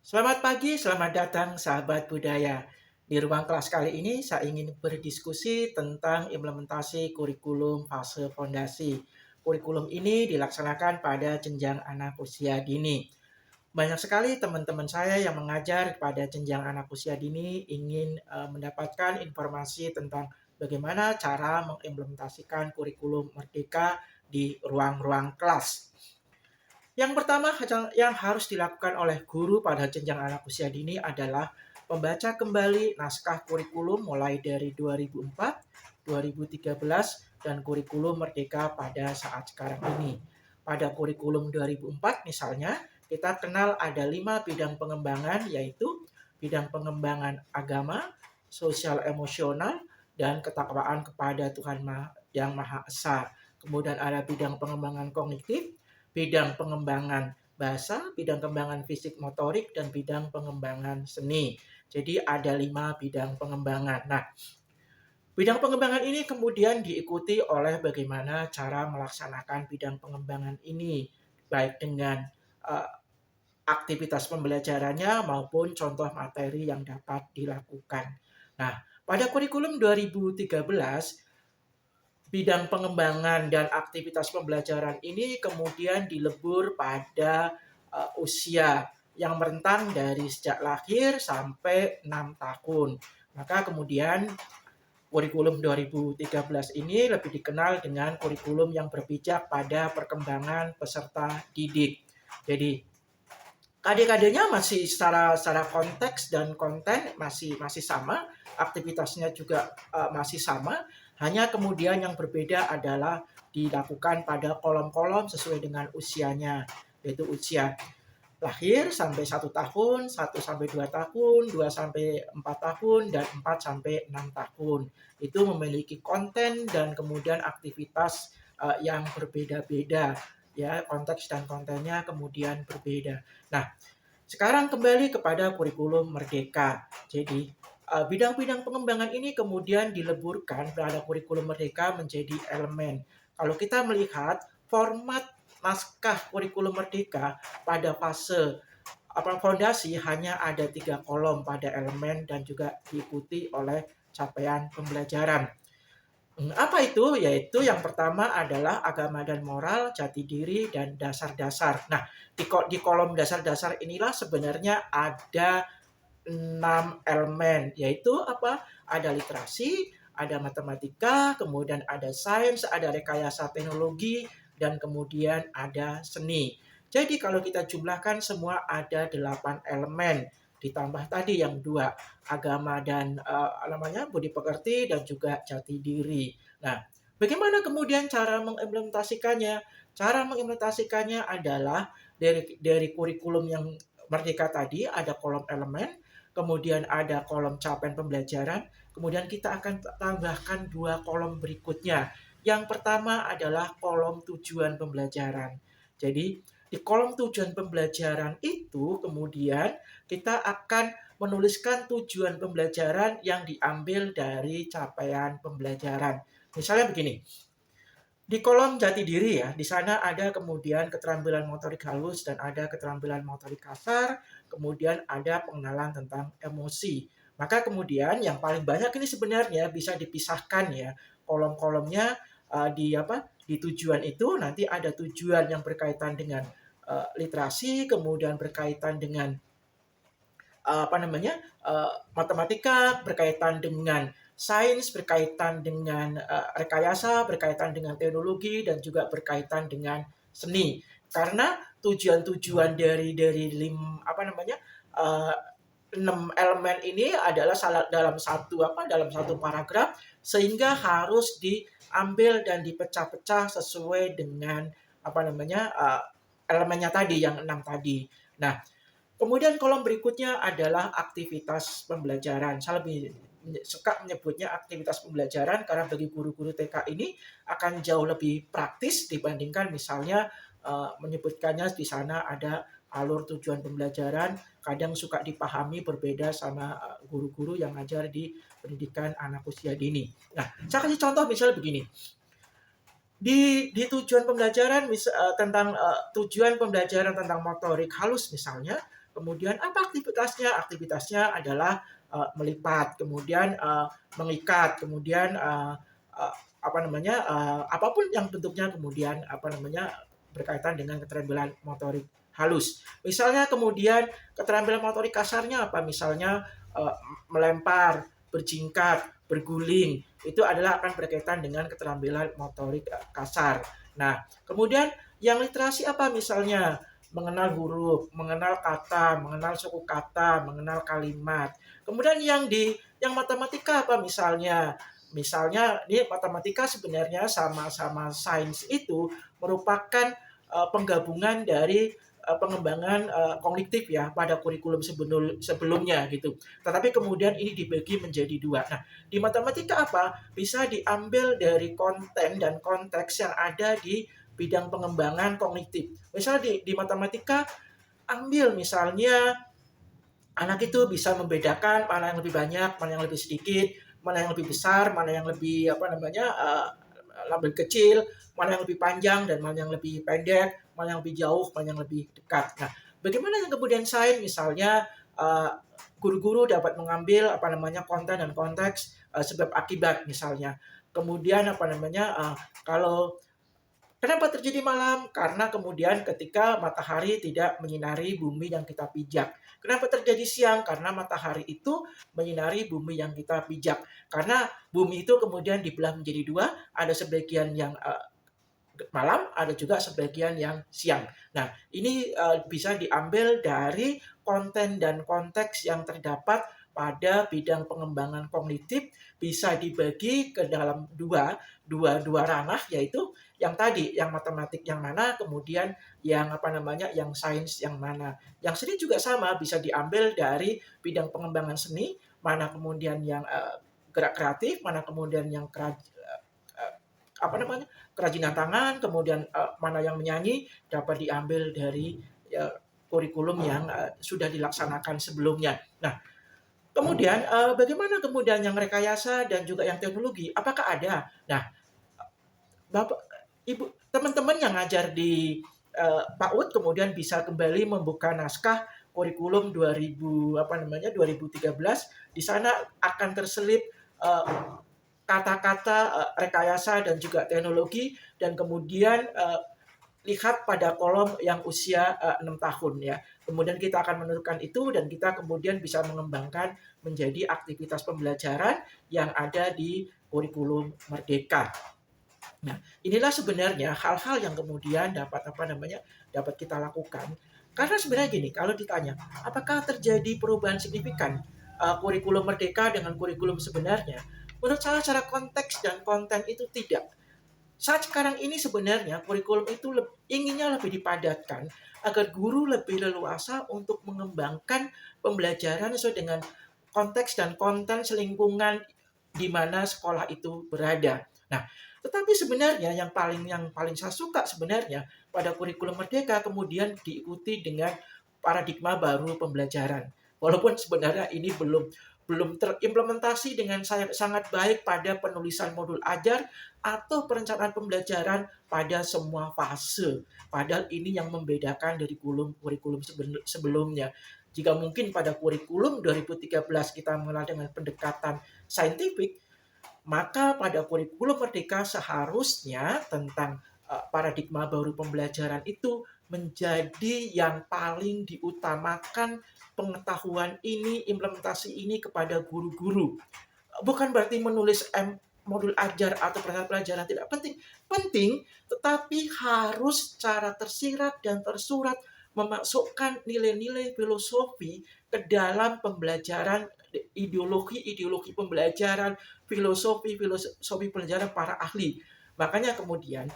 Selamat pagi, selamat datang sahabat budaya. Di ruang kelas kali ini saya ingin berdiskusi tentang implementasi kurikulum fase fondasi. Kurikulum ini dilaksanakan pada jenjang anak usia dini. Banyak sekali teman-teman saya yang mengajar pada jenjang anak usia dini ingin mendapatkan informasi tentang bagaimana cara mengimplementasikan kurikulum merdeka di ruang-ruang kelas. Yang pertama yang harus dilakukan oleh guru pada jenjang anak usia dini adalah membaca kembali naskah kurikulum mulai dari 2004, 2013, dan kurikulum merdeka pada saat sekarang ini. Pada kurikulum 2004 misalnya, kita kenal ada 5 bidang pengembangan, yaitu bidang pengembangan agama, sosial emosional, dan ketakwaan kepada Tuhan Yang Maha Esa. Kemudian ada bidang pengembangan kognitif, bidang pengembangan bahasa, bidang pengembangan fisik motorik, dan bidang pengembangan seni. Jadi ada 5 bidang pengembangan. Nah, bidang pengembangan ini kemudian diikuti oleh bagaimana cara melaksanakan bidang pengembangan ini, baik dengan uh, aktivitas pembelajarannya maupun contoh materi yang dapat dilakukan. Nah, pada kurikulum 2013, bidang pengembangan dan aktivitas pembelajaran ini kemudian dilebur pada usia yang merentang dari sejak lahir sampai 6 tahun. Maka kemudian kurikulum 2013 ini lebih dikenal dengan kurikulum yang berpijak pada perkembangan peserta didik. Jadi adik-adiknya masih secara konteks dan konten masih sama, aktivitasnya juga masih sama, hanya kemudian yang berbeda adalah dilakukan pada kolom-kolom sesuai dengan usianya, yaitu usia lahir sampai 1 tahun, 1 sampai 2 tahun, 2 sampai 4 tahun, dan 4 sampai 6 tahun. Itu memiliki konten dan kemudian aktivitas yang berbeda-beda, ya, konteks dan kontennya kemudian berbeda. Nah, sekarang kembali kepada kurikulum merdeka. Jadi bidang-bidang pengembangan ini kemudian dileburkan pada kurikulum merdeka menjadi elemen. Kalau kita melihat format naskah kurikulum merdeka pada fase fondasi hanya ada 3 kolom pada elemen dan juga diikuti oleh capaian pembelajaran. Apa itu? Yaitu yang pertama adalah agama dan moral, jati diri, dan dasar-dasar. Nah, di kolom dasar-dasar inilah sebenarnya ada 6 elemen, yaitu apa? Ada literasi, ada matematika, kemudian ada sains, ada rekayasa teknologi, dan kemudian ada seni. Jadi kalau kita jumlahkan semua ada 8 elemen, ditambah tadi yang 2, agama dan budi pekerti dan juga jati diri. Nah, bagaimana kemudian cara mengimplementasikannya? Cara mengimplementasikannya adalah dari kurikulum yang merdeka tadi ada kolom elemen, kemudian ada kolom capaian pembelajaran, kemudian kita akan tambahkan 2 kolom berikutnya. Yang pertama adalah kolom tujuan pembelajaran. Jadi di kolom tujuan pembelajaran itu kemudian kita akan menuliskan tujuan pembelajaran yang diambil dari capaian pembelajaran. Misalnya begini, di kolom jati diri ya, di sana ada kemudian keterampilan motorik halus dan ada keterampilan motorik kasar, kemudian ada pengenalan tentang emosi. Maka kemudian yang paling banyak ini sebenarnya bisa dipisahkan ya, kolom-kolomnya di tujuan itu nanti ada tujuan yang berkaitan dengan literasi, kemudian berkaitan dengan matematika, berkaitan dengan sains, berkaitan dengan rekayasa, berkaitan dengan teknologi, dan juga berkaitan dengan seni. Karena tujuan-tujuan dari 6 elemen ini adalah dalam satu paragraf, sehingga harus diambil dan dipecah-pecah sesuai dengan elemennya tadi yang 6 tadi. Nah, kemudian kolom berikutnya adalah aktivitas pembelajaran. Saya lebih suka menyebutnya aktivitas pembelajaran karena bagi guru-guru TK ini akan jauh lebih praktis dibandingkan misalnya menyebutkannya di sana ada alur tujuan pembelajaran. Kadang suka dipahami berbeda sama guru-guru yang ngajar di pendidikan anak usia dini. Nah, saya kasih contoh misalnya begini. Di tujuan pembelajaran tentang tujuan pembelajaran tentang motorik halus misalnya, Kemudian apa aktivitasnya? Aktivitasnya adalah melipat, kemudian mengikat, kemudian apapun yang bentuknya kemudian berkaitan dengan keterampilan motorik halus. Misalnya kemudian keterampilan motorik kasarnya apa? Misalnya uh, melempar, berjingkat, berguling. Itu adalah akan berkaitan dengan keterampilan motorik kasar. Nah, kemudian yang literasi apa misalnya? Mengenal huruf, mengenal kata, mengenal suku kata, mengenal kalimat. Kemudian yang matematika apa misalnya? Misalnya ini matematika sebenarnya sama-sama sains itu merupakan penggabungan dari pengembangan kognitif ya pada kurikulum sebelumnya gitu. Tetapi kemudian ini dibagi menjadi dua. Nah, di matematika apa? Bisa diambil dari konten dan konteks yang ada di bidang pengembangan kognitif. Misalnya di matematika ambil misalnya anak itu bisa membedakan mana yang lebih banyak, mana yang lebih sedikit, mana yang lebih besar, mana yang lebih lebih kecil, mana yang lebih panjang dan mana yang lebih pendek, mana yang lebih jauh, mana yang lebih dekat. Nah, bagaimana yang kemudian sains misalnya guru-guru dapat mengambil konten dan konteks sebab akibat misalnya. Kemudian kalau kenapa terjadi malam? Karena kemudian ketika matahari tidak menyinari bumi yang kita pijak. Kenapa terjadi siang? Karena matahari itu menyinari bumi yang kita pijak. Karena bumi itu kemudian dibelah menjadi dua, ada sebagian yang malam, ada juga sebagian yang siang. Nah, ini bisa diambil dari konten dan konteks yang terdapat pada bidang pengembangan kognitif, bisa dibagi ke dalam dua ranah, yaitu yang tadi, yang matematik yang mana, kemudian yang sains yang mana. Yang seni juga sama, bisa diambil dari bidang pengembangan seni, mana kemudian yang gerak kreatif, mana kemudian yang kerajinan tangan, kemudian mana yang menyanyi dapat diambil dari kurikulum yang sudah dilaksanakan sebelumnya. Nah, kemudian bagaimana kemudian yang rekayasa dan juga yang teknologi? Apakah ada? Nah, Bapak, Ibu, teman-teman yang ngajar di PAUD kemudian bisa kembali membuka naskah kurikulum 2013. Di sana akan terselip kata-kata rekayasa dan juga teknologi, dan kemudian lihat pada kolom yang usia 6 tahun ya. Kemudian kita akan menentukan itu dan kita kemudian bisa mengembangkan menjadi aktivitas pembelajaran yang ada di kurikulum Merdeka. Nah, inilah sebenarnya hal-hal yang kemudian dapat kita lakukan. Karena sebenarnya gini, kalau ditanya, apakah terjadi perubahan signifikan kurikulum Merdeka dengan kurikulum sebenarnya? Menurut saya secara konteks dan konten itu tidak. Saat sekarang ini sebenarnya kurikulum itu inginnya lebih dipadatkan agar guru lebih leluasa untuk mengembangkan pembelajaran sesuai dengan konteks dan konten selingkungan di mana sekolah itu berada. Nah, tetapi sebenarnya yang paling saya suka sebenarnya pada kurikulum Merdeka kemudian diikuti dengan paradigma baru pembelajaran. Walaupun sebenarnya ini belum terimplementasi dengan sangat baik pada penulisan modul ajar atau perencanaan pembelajaran pada semua fase. Padahal ini yang membedakan dari kurikulum sebelumnya. Jika mungkin pada kurikulum 2013 kita mengenal dengan pendekatan saintifik, maka pada kurikulum Merdeka seharusnya tentang paradigma baru pembelajaran itu menjadi yang paling diutamakan pengetahuan ini, implementasi ini kepada guru-guru. Bukan berarti menulis modul ajar atau pelajaran tidak penting. Penting, tetapi harus secara tersirat dan tersurat memasukkan nilai-nilai filosofi ke dalam pembelajaran, ideologi pembelajaran, filosofi pelajaran para ahli. Makanya kemudian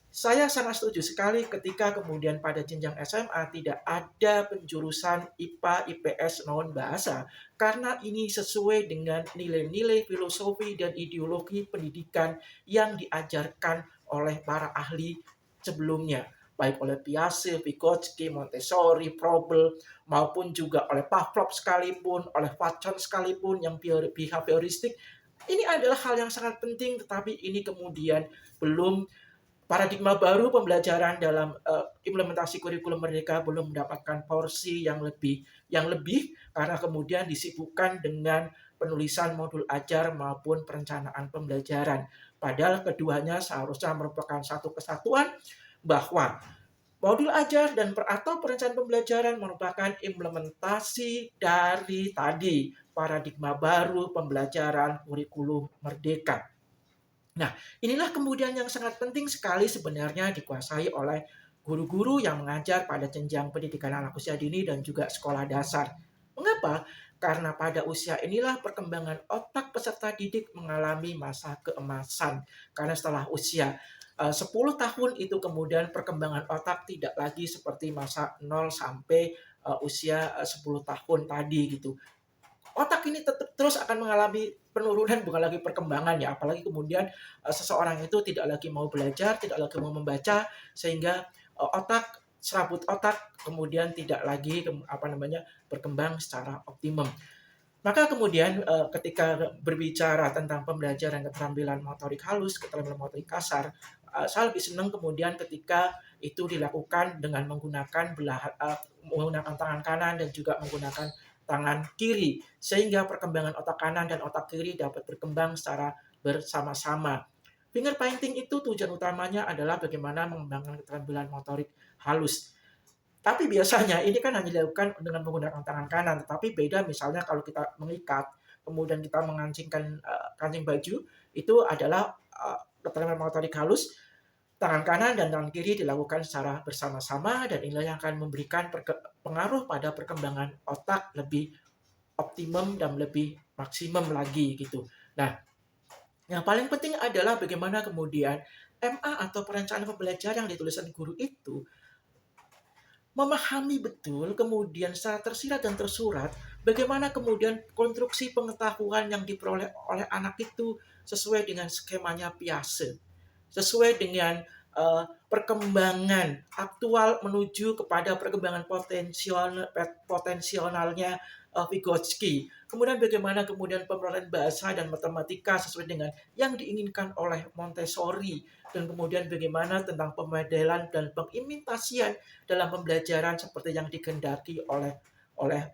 saya sangat setuju sekali ketika kemudian pada jenjang SMA tidak ada penjurusan IPA, IPS, non bahasa, karena ini sesuai dengan nilai-nilai filosofi dan ideologi pendidikan yang diajarkan oleh para ahli sebelumnya, baik oleh Piaget, Vygotsky, Montessori, Froebel, maupun juga oleh Pavlov sekalipun, oleh Watson sekalipun yang behavioristik. Ini adalah hal yang sangat penting, tetapi ini kemudian belum paradigma baru pembelajaran dalam implementasi kurikulum Merdeka belum mendapatkan porsi yang lebih karena kemudian disibukkan dengan penulisan modul ajar maupun perencanaan pembelajaran. Padahal keduanya seharusnya merupakan satu kesatuan bahwa modul ajar dan atau perencanaan pembelajaran merupakan implementasi dari tadi paradigma baru pembelajaran kurikulum Merdeka. Nah, inilah kemudian yang sangat penting sekali sebenarnya dikuasai oleh guru-guru yang mengajar pada jenjang pendidikan anak usia dini dan juga sekolah dasar. Mengapa? Karena pada usia inilah perkembangan otak peserta didik mengalami masa keemasan. Karena setelah usia 10 tahun itu kemudian perkembangan otak tidak lagi seperti masa 0 sampai usia 10 tahun tadi gitu. Otak ini tetap terus akan mengalami penurunan bukan lagi perkembangan ya, apalagi kemudian seseorang itu tidak lagi mau belajar, tidak lagi mau membaca sehingga serabut otak kemudian tidak lagi berkembang secara optimum. Maka kemudian ketika berbicara tentang pembelajaran keterampilan motorik halus, keterampilan motorik kasar, saya lebih senang kemudian ketika itu dilakukan dengan menggunakan tangan kanan dan juga menggunakan tangan kiri, sehingga perkembangan otak kanan dan otak kiri dapat berkembang secara bersama-sama. Finger painting itu tujuan utamanya adalah bagaimana mengembangkan keterampilan motorik halus. Tapi biasanya ini kan hanya dilakukan dengan menggunakan tangan kanan, tetapi beda misalnya kalau kita mengikat, kemudian kita mengancingkan kancing baju, itu adalah keterampilan motorik halus, tangan kanan dan tangan kiri dilakukan secara bersama-sama dan inilah yang akan memberikan pengaruh pada perkembangan otak lebih optimum dan lebih maksimum lagi gitu. Nah, yang paling penting adalah bagaimana kemudian MA atau perencanaan pembelajaran yang dituliskan guru itu memahami betul kemudian secara tersirat dan tersurat bagaimana kemudian konstruksi pengetahuan yang diperoleh oleh anak itu sesuai dengan skemanya Piaget, sesuai dengan perkembangan aktual menuju kepada perkembangan potensialnya Vygotsky. Kemudian bagaimana kemudian pemerolehan bahasa dan matematika sesuai dengan yang diinginkan oleh Montessori dan kemudian bagaimana tentang pemodelan dan pengimitasian dalam pembelajaran seperti yang dikehendaki oleh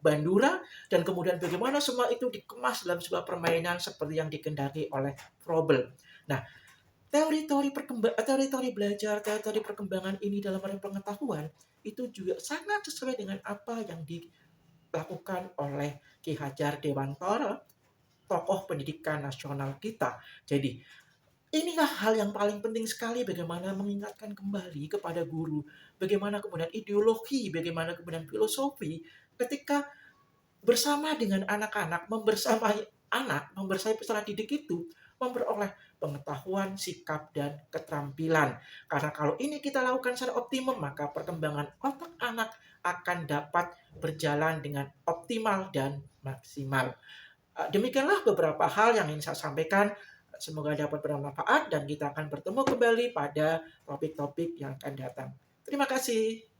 Bandura dan kemudian bagaimana semua itu dikemas dalam sebuah permainan seperti yang dikehendaki oleh Froebel. Nah, teori-teori belajar, teori-teori perkembangan ini dalam pengetahuan itu juga sangat sesuai dengan apa yang dilakukan oleh Ki Hajar Dewantara, tokoh pendidikan nasional kita. Jadi, inilah hal yang paling penting sekali bagaimana mengingatkan kembali kepada guru, bagaimana kemudian ideologi, bagaimana kemudian filosofi ketika bersama dengan anak-anak, membersamai peserta didik itu memperoleh pengetahuan, sikap, dan keterampilan. Karena kalau ini kita lakukan secara optimum, maka perkembangan otak anak akan dapat berjalan dengan optimal dan maksimal. Demikianlah beberapa hal yang ingin saya sampaikan. Semoga dapat bermanfaat dan kita akan bertemu kembali pada topik-topik yang akan datang. Terima kasih.